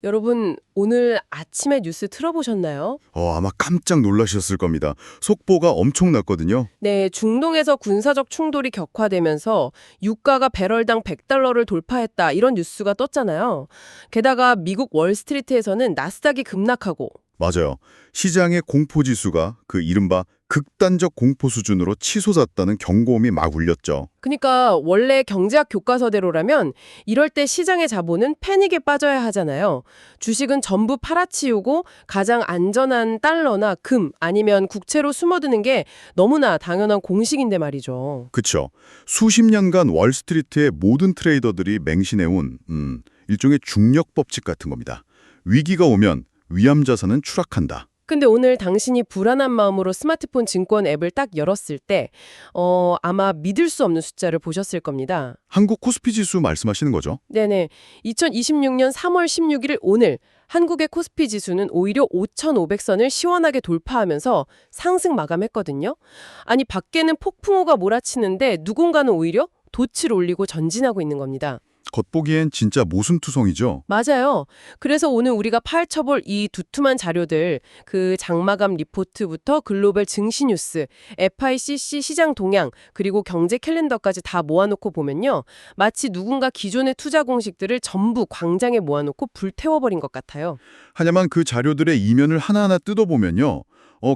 여러분, 오늘 아침에 뉴스 틀어보셨나요? 아마 깜짝 놀라셨을 겁니다. 속보가 엄청났거든요. 네, 중동에서 군사적 충돌이 격화되면서 유가가 배럴당 100달러를 돌파했다 이런 뉴스가 떴잖아요. 게다가 미국 월스트리트에서는 나스닥이 급락하고 맞아요. 시장의 공포지수가 그 이른바 극단적 공포 수준으로 치솟았다는 경고음이 막 울렸죠. 그러니까 원래 경제학 교과서대로라면 이럴 때 시장의 자본은 패닉에 빠져야 하잖아요. 주식은 전부 팔아치우고 가장 안전한 달러나 금 아니면 국채로 숨어드는 게 너무나 당연한 공식인데 말이죠. 그쵸. 수십 년간 월스트리트의 모든 트레이더들이 맹신해온 일종의 중력 법칙 같은 겁니다. 위기가 오면 위험 자산은 추락한다. 근데 오늘 당신이 불안한 마음으로 스마트폰 증권 앱을 딱 열었을 때 아마 믿을 수 없는 숫자를 보셨을 겁니다. 한국 코스피 지수 말씀하시는 거죠? 네네. 2026년 3월 16일 오늘 한국의 코스피 지수는 오히려 5,500선을 시원하게 돌파하면서 상승 마감했거든요. 아니 밖에는 폭풍우가 몰아치는데 누군가는 오히려 돛을 올리고 전진하고 있는 겁니다. 겉보기엔 진짜 모순투성이죠. 맞아요. 그래서 오늘 우리가 파헤쳐볼 이 두툼한 자료들, 그 장마감 리포트부터 글로벌 증시 뉴스, FICC 시장 동향, 그리고 경제 캘린더까지 다 모아놓고 보면요. 마치 누군가 기존의 투자 공식들을 전부 광장에 모아놓고 불태워버린 것 같아요. 하지만 그 자료들의 이면을 하나하나 뜯어보면요.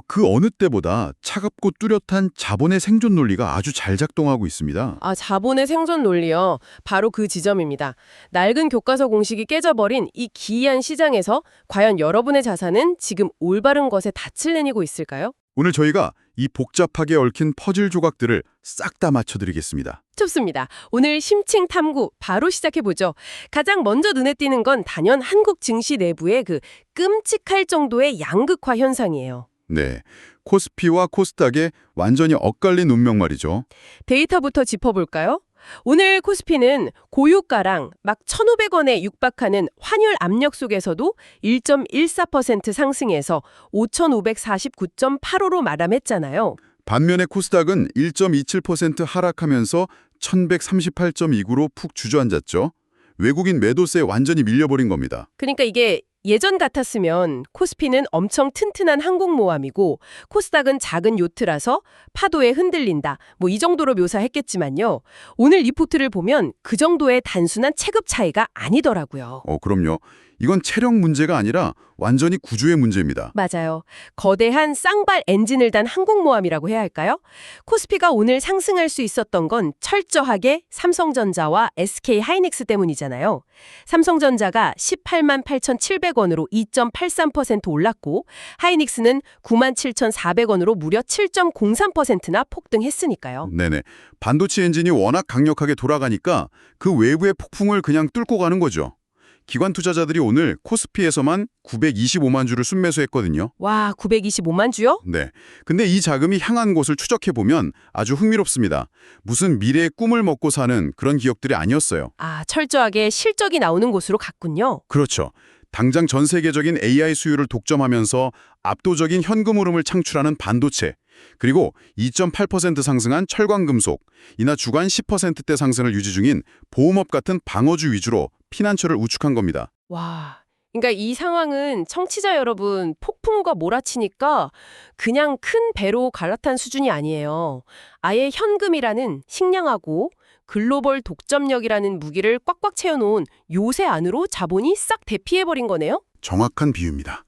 그 어느 때보다 차갑고 뚜렷한 자본의 생존 논리가 아주 잘 작동하고 있습니다. 아, 자본의 생존 논리요. 바로 그 지점입니다. 낡은 교과서 공식이 깨져버린 이 기이한 시장에서 과연 여러분의 자산은 지금 올바른 것에 닻을 내밀고 있을까요? 오늘 저희가 이 복잡하게 얽힌 퍼즐 조각들을 싹 다 맞춰드리겠습니다. 좋습니다. 오늘 심층 탐구 바로 시작해보죠. 가장 먼저 눈에 띄는 건 단연 한국 증시 내부의 그 끔찍할 정도의 양극화 현상이에요. 네, 코스피와 코스닥의 완전히 엇갈린 운명 말이죠. 데이터부터 짚어볼까요? 오늘 코스피는 고유가랑 막 1,500원에 육박하는 환율 압력 속에서도 1.14% 상승해서 5,549.85로 마감했잖아요. 반면에 코스닥은 1.27% 하락하면서 1,138.29로 푹 주저앉았죠. 외국인 매도세에 완전히 밀려버린 겁니다. 그러니까 이게 예전 같았으면 코스피는 엄청 튼튼한 항공모함이고 코스닥은 작은 요트라서 파도에 흔들린다. 뭐 이 정도로 묘사했겠지만요. 오늘 리포트를 보면 그 정도의 단순한 체급 차이가 아니더라고요. 그럼요. 이건 체력 문제가 아니라 완전히 구조의 문제입니다. 맞아요. 거대한 쌍발 엔진을 단 항공모함이라고 해야 할까요? 코스피가 오늘 상승할 수 있었던 건 철저하게 삼성전자와 SK 하이닉스 때문이잖아요. 삼성전자가 18만 8,700원으로 2.83% 올랐고 하이닉스는 9만 7,400원으로 무려 7.03%나 폭등했으니까요. 네네. 반도체 엔진이 워낙 강력하게 돌아가니까 그 외부의 폭풍을 그냥 뚫고 가는 거죠. 기관 투자자들이 오늘 코스피에서만 925만 주를 순매수했거든요. 와, 925만 주요? 네. 근데 이 자금이 향한 곳을 추적해보면 아주 흥미롭습니다. 무슨 미래의 꿈을 먹고 사는 그런 기업들이 아니었어요. 아, 철저하게 실적이 나오는 곳으로 갔군요. 그렇죠. 당장 전 세계적인 AI 수요를 독점하면서 압도적인 현금 흐름을 창출하는 반도체, 그리고 2.8% 상승한 철광금속, 이나 주간 10%대 상승을 유지 중인 보험업 같은 방어주 위주로 피난처를 우측한 겁니다. 와, 그러니까 이 상황은 청취자 여러분 폭풍우가 몰아치니까 그냥 큰 배로 갈라탄 수준이 아니에요. 아예 현금이라는 식량하고 글로벌 독점력이라는 무기를 꽉꽉 채워놓은 요새 안으로 자본이 싹 대피해버린 거네요? 정확한 비유입니다.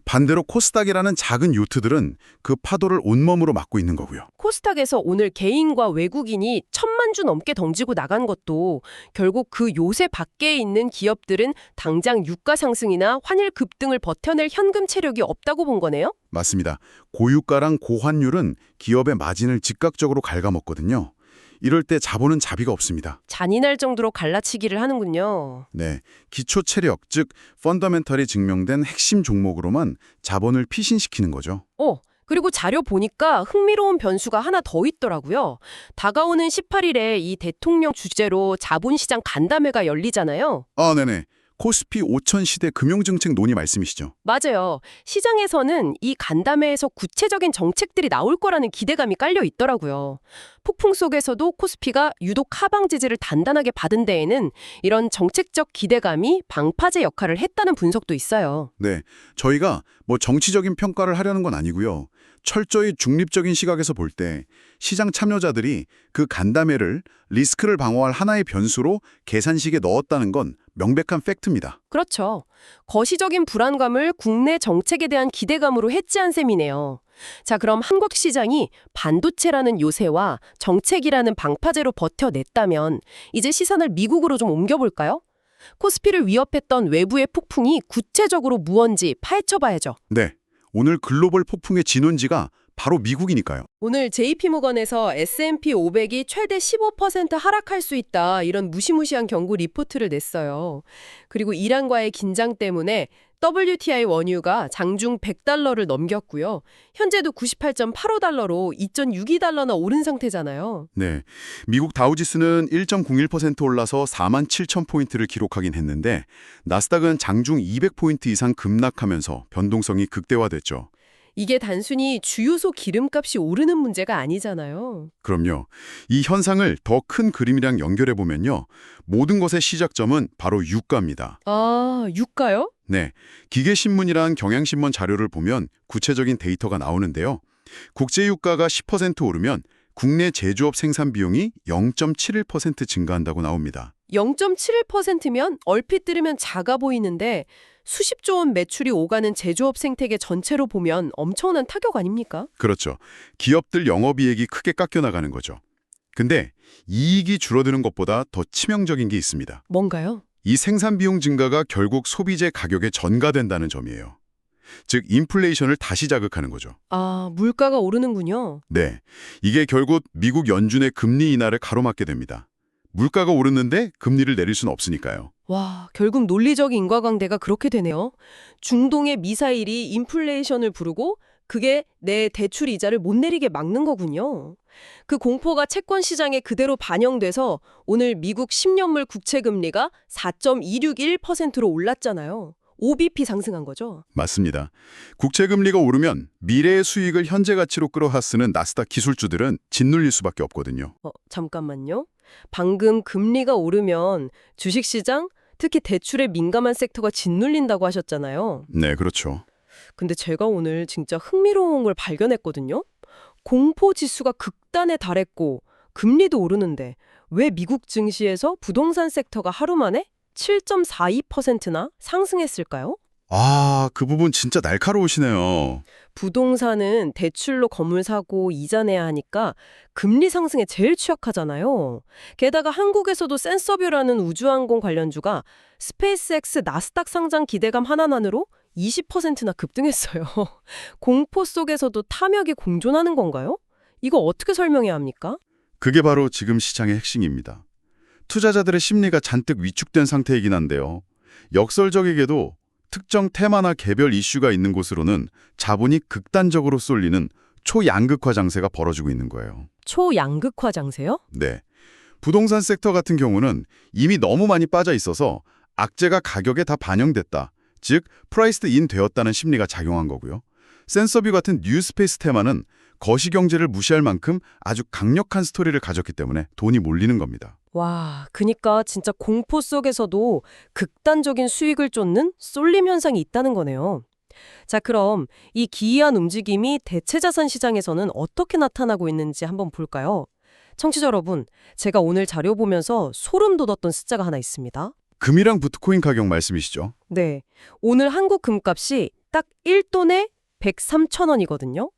반대로 코스닥이라는 작은 요트들은 그 파도를 온몸으로 막고 있는 거고요. 코스닥에서 오늘 개인과 외국인이 1,000만 주 넘게 던지고 나간 것도 결국 그 요새 밖에 있는 기업들은 당장 유가 상승이나 환율 급등을 버텨낼 현금 체력이 없다고 본 거네요? 맞습니다. 고유가랑 고환율은 기업의 마진을 즉각적으로 갉아먹거든요. 이럴 때 자본은 자비가 없습니다. 잔인할 정도로 갈라치기를 하는군요. 네, 기초 체력, 즉 펀더멘털이 증명된 핵심 종목으로만 자본을 피신시키는 거죠. 그리고 자료 보니까 흥미로운 변수가 하나 더 있더라고요. 다가오는 18일에 이 대통령 주재로 자본시장 간담회가 열리잖아요. 네네. 코스피 5000 시대 금융정책 논의 말씀이시죠? 맞아요. 시장에서는 이 간담회에서 구체적인 정책들이 나올 거라는 기대감이 깔려 있더라고요. 폭풍 속에서도 코스피가 유독 하방 지지를 단단하게 받은 데에는 이런 정책적 기대감이 방파제 역할을 했다는 분석도 있어요. 네, 저희가 뭐 정치적인 평가를 하려는 건 아니고요. 철저히 중립적인 시각에서 볼 때 시장 참여자들이 그 간담회를 리스크를 방어할 하나의 변수로 계산식에 넣었다는 건 명백한 팩트입니다. 그렇죠. 거시적인 불안감을 국내 정책에 대한 기대감으로 해지한 셈이네요. 자, 그럼 한국 시장이 반도체라는 요새와 정책이라는 방파제로 버텨냈다면 이제 시선을 미국으로 좀 옮겨볼까요? 코스피를 위협했던 외부의 폭풍이 구체적으로 무언지 파헤쳐봐야죠. 네, 오늘 글로벌 폭풍의 진원지가 바로 미국이니까요. 오늘 JP모건에서 S&P 500이 최대 15% 하락할 수 있다 이런 무시무시한 경고 리포트를 냈어요. 그리고 이란과의 긴장 때문에 WTI 원유가 장중 100달러를 넘겼고요. 현재도 98.85달러로 2.62달러나 오른 상태잖아요. 네, 미국 다우지수는 1.01% 올라서 47,000포인트를 기록하긴 했는데 나스닥은 장중 200포인트 이상 급락하면서 변동성이 극대화됐죠. 이게 단순히 주유소 기름값이 오르는 문제가 아니잖아요. 그럼요. 이 현상을 더 큰 그림이랑 연결해 보면요. 모든 것의 시작점은 바로 유가입니다. 아, 유가요? 네, 기계신문이랑 경향신문 자료를 보면 구체적인 데이터가 나오는데요. 국제유가가 10% 오르면 국내 제조업 생산 비용이 0.71% 증가한다고 나옵니다. 0.71%면 얼핏 들으면 작아 보이는데 수십조 원 매출이 오가는 제조업 생태계 전체로 보면 엄청난 타격 아닙니까? 그렇죠. 기업들 영업이익이 크게 깎여나가는 거죠. 근데 이익이 줄어드는 것보다 더 치명적인 게 있습니다. 뭔가요? 이 생산 비용 증가가 결국 소비재 가격에 전가된다는 점이에요. 즉 인플레이션을 다시 자극하는 거죠. 아, 물가가 오르는군요. 네, 이게 결국 미국 연준의 금리 인하를 가로막게 됩니다. 물가가 오르는데 금리를 내릴 수는 없으니까요. 와, 결국 논리적 인과관계가 그렇게 되네요. 중동의 미사일이 인플레이션을 부르고 그게 내 대출 이자를 못 내리게 막는 거군요. 그 공포가 채권 시장에 그대로 반영돼서 오늘 미국 10년물 국채 금리가 4.261%로 올랐잖아요. 5bp 상승한 거죠. 맞습니다. 국채금리가 오르면 미래의 수익을 현재 가치로 끌어다 쓰는 나스닥 기술주들은 짓눌릴 수밖에 없거든요. 잠깐만요. 방금 금리가 오르면 주식시장, 특히 대출에 민감한 섹터가 짓눌린다고 하셨잖아요. 네, 그렇죠. 근데 제가 오늘 진짜 흥미로운 걸 발견했거든요. 공포지수가 극단에 달했고 금리도 오르는데 왜 미국 증시에서 부동산 섹터가 하루 만에 7.42%나 상승했을까요? 아, 그 부분 진짜 날카로우시네요. 부동산은 대출로 건물 사고 이자 내야 하니까 금리 상승에 제일 취약하잖아요. 게다가 한국에서도 센서뷰라는 우주항공 관련주가 스페이스X 나스닥 상장 기대감 하나만으로 20%나 급등했어요. 공포 속에서도 탐욕이 공존하는 건가요? 이거 어떻게 설명해야 합니까? 그게 바로 지금 시장의 핵심입니다. 투자자들의 심리가 잔뜩 위축된 상태이긴 한데요. 역설적이게도 특정 테마나 개별 이슈가 있는 곳으로는 자본이 극단적으로 쏠리는 초양극화 장세가 벌어지고 있는 거예요. 초양극화 장세요? 네. 부동산 섹터 같은 경우는 이미 너무 많이 빠져 있어서 악재가 가격에 다 반영됐다. 즉, 프라이스드 인 되었다는 심리가 작용한 거고요. 센서뷰 같은 뉴스페이스 테마는 거시경제를 무시할 만큼 아주 강력한 스토리를 가졌기 때문에 돈이 몰리는 겁니다. 와, 그니까 진짜 공포 속에서도 극단적인 수익을 쫓는 쏠림 현상이 있다는 거네요. 자, 그럼 이 기이한 움직임이 대체자산 시장에서는 어떻게 나타나고 있는지 한번 볼까요? 청취자 여러분, 제가 오늘 자료 보면서 소름 돋았던 숫자가 하나 있습니다. 금이랑 비트코인 가격 말씀이시죠? 네, 오늘 한국 금값이 딱 1돈에 103,000원이거든요.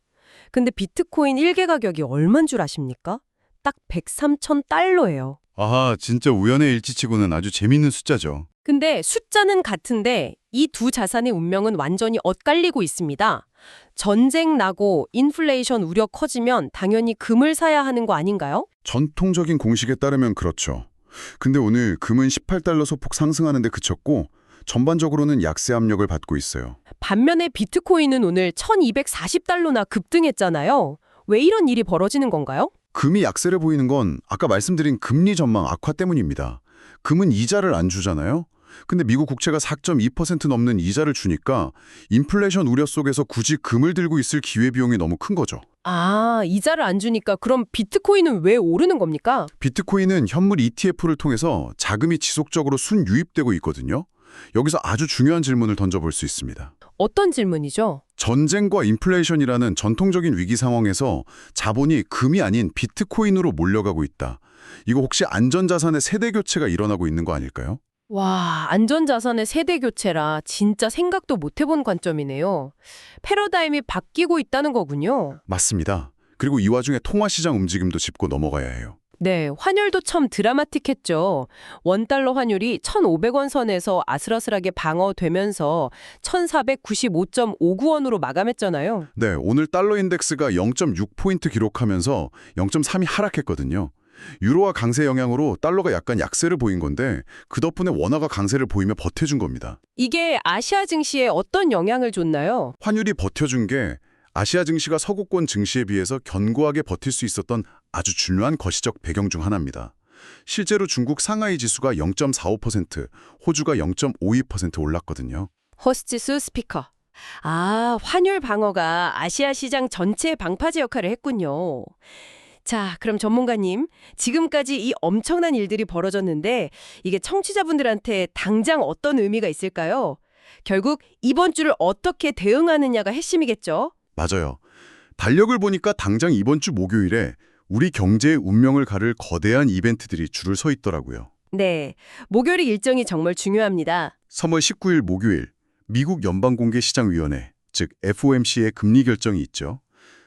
근데 비트코인 1개 가격이 얼만 줄 아십니까? 딱 103,000달러예요. 아하, 진짜 우연의 일치치고는 아주 재밌는 숫자죠. 근데 숫자는 같은데 이 두 자산의 운명은 완전히 엇갈리고 있습니다. 전쟁 나고 인플레이션 우려 커지면 당연히 금을 사야 하는 거 아닌가요? 전통적인 공식에 따르면 그렇죠. 근데 오늘 금은 18달러 소폭 상승하는데 그쳤고 전반적으로는 약세 압력을 받고 있어요. 반면에 비트코인은 오늘 1240달러나 급등했잖아요. 왜 이런 일이 벌어지는 건가요? 금이 약세를 보이는 건 아까 말씀드린 금리 전망 악화 때문입니다. 금은 이자를 안 주잖아요. 근데 미국 국채가 4.2% 넘는 이자를 주니까 인플레이션 우려 속에서 굳이 금을 들고 있을 기회비용이 너무 큰 거죠. 아, 이자를 안 주니까 그럼 비트코인은 왜 오르는 겁니까? 비트코인은 현물 ETF를 통해서 자금이 지속적으로 순유입되고 있거든요. 여기서 아주 중요한 질문을 던져볼 수 있습니다. 어떤 질문이죠? 전쟁과 인플레이션이라는 전통적인 위기 상황에서 자본이 금이 아닌 비트코인으로 몰려가고 있다. 이거 혹시 안전자산의 세대 교체가 일어나고 있는 거 아닐까요? 와, 안전자산의 세대 교체라 진짜 생각도 못 해본 관점이네요. 패러다임이 바뀌고 있다는 거군요. 맞습니다. 그리고 이 와중에 통화시장 움직임도 짚고 넘어가야 해요. 네, 환율도 참 드라마틱했죠. 원달러 환율이 1,500원 선에서 아슬아슬하게 방어되면서 1,495.59원으로 마감했잖아요. 네, 오늘 달러 인덱스가 0.6포인트 기록하면서 0.3이 하락했거든요. 유로화 강세 영향으로 달러가 약간 약세를 보인 건데 그 덕분에 원화가 강세를 보이며 버텨준 겁니다. 이게 아시아 증시에 어떤 영향을 줬나요? 환율이 버텨준 게 아시아 증시가 서구권 증시에 비해서 견고하게 버틸 수 있었던 아주 중요한 거시적 배경 중 하나입니다. 실제로 중국 상하이 지수가 0.45%, 호주가 0.52% 올랐거든요. 호스지수 스피커. 아, 환율 방어가 아시아 시장 전체의 방파제 역할을 했군요. 자, 그럼 전문가님, 지금까지 이 엄청난 일들이 벌어졌는데 이게 청취자분들한테 당장 어떤 의미가 있을까요? 결국 이번 주를 어떻게 대응하느냐가 핵심이겠죠? 맞아요. 달력을 보니까 당장 이번 주 목요일에 우리 경제의 운명을 가를 거대한 이벤트들이 줄을 서 있더라고요. 네, 목요일 일정이 정말 중요합니다. 3월 19일 목요일 미국 연방공개시장위원회, 즉 FOMC의 금리 결정이 있죠.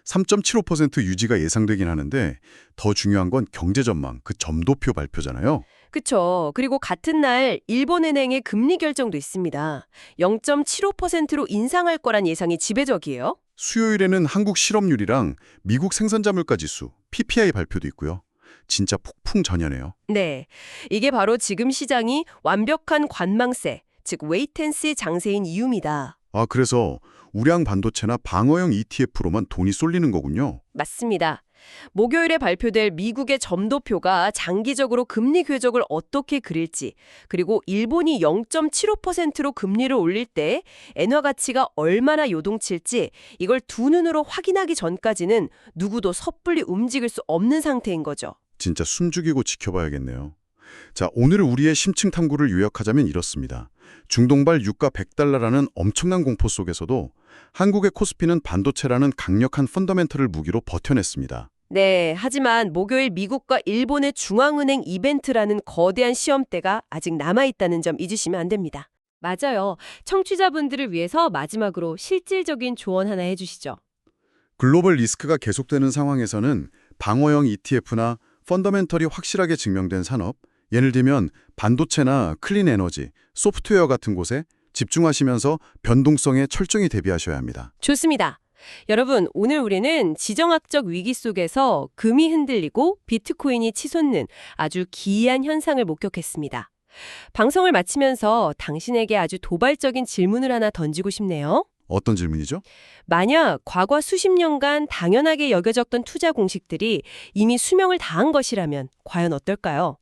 3.75% 유지가 예상되긴 하는데 더 중요한 건 경제 전망, 그 점도표 발표잖아요. 그쵸. 그리고 같은 날 일본은행의 금리 결정도 있습니다. 0.75%로 인상할 거란 예상이 지배적이에요. 수요일에는 한국 실업률이랑 미국 생산자물가 지수, PPI 발표도 있고요. 진짜 폭풍 전야네요. 네, 이게 바로 지금 시장이 완벽한 관망세, 즉 웨이트앤시 장세인 이유입니다. 아, 그래서 우량 반도체나 방어형 ETF로만 돈이 쏠리는 거군요. 맞습니다. 목요일에 발표될 미국의 점도표가 장기적으로 금리 궤적을 어떻게 그릴지, 그리고 일본이 0.75%로 금리를 올릴 때 엔화 가치가 얼마나 요동칠지 이걸 두 눈으로 확인하기 전까지는 누구도 섣불리 움직일 수 없는 상태인 거죠. 진짜 숨죽이고 지켜봐야겠네요. 자, 오늘 우리의 심층 탐구를 요약하자면 이렇습니다. 중동발 유가 100달러라는 엄청난 공포 속에서도 한국의 코스피는 반도체라는 강력한 펀더멘털을 무기로 버텨냈습니다. 네, 하지만 목요일 미국과 일본의 중앙은행 이벤트라는 거대한 시험대가 아직 남아있다는 점 잊으시면 안 됩니다. 맞아요. 청취자분들을 위해서 마지막으로 실질적인 조언 하나 해주시죠. 글로벌 리스크가 계속되는 상황에서는 방어형 ETF나 펀더멘털이 확실하게 증명된 산업, 예를 들면 반도체나 클린 에너지, 소프트웨어 같은 곳에 집중하시면서 변동성에 철저히 대비하셔야 합니다. 좋습니다. 여러분, 오늘 우리는 지정학적 위기 속에서 금이 흔들리고 비트코인이 치솟는 아주 기이한 현상을 목격했습니다. 방송을 마치면서 당신에게 아주 도발적인 질문을 하나 던지고 싶네요. 어떤 질문이죠? 만약 과거 수십 년간 당연하게 여겨졌던 투자 공식들이 이미 수명을 다한 것이라면 과연 어떨까요?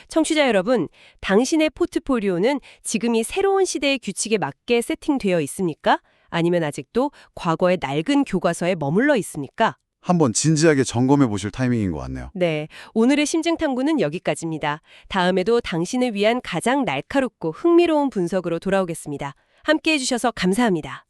청취자 여러분, 당신의 포트폴리오는 지금 이 새로운 시대의 규칙에 맞게 세팅되어 있습니까? 아니면 아직도 과거의 낡은 교과서에 머물러 있습니까? 한번 진지하게 점검해 보실 타이밍인 것 같네요. 네, 오늘의 심층탐구는 여기까지입니다. 다음에도 당신을 위한 가장 날카롭고 흥미로운 분석으로 돌아오겠습니다. 함께해 주셔서 감사합니다.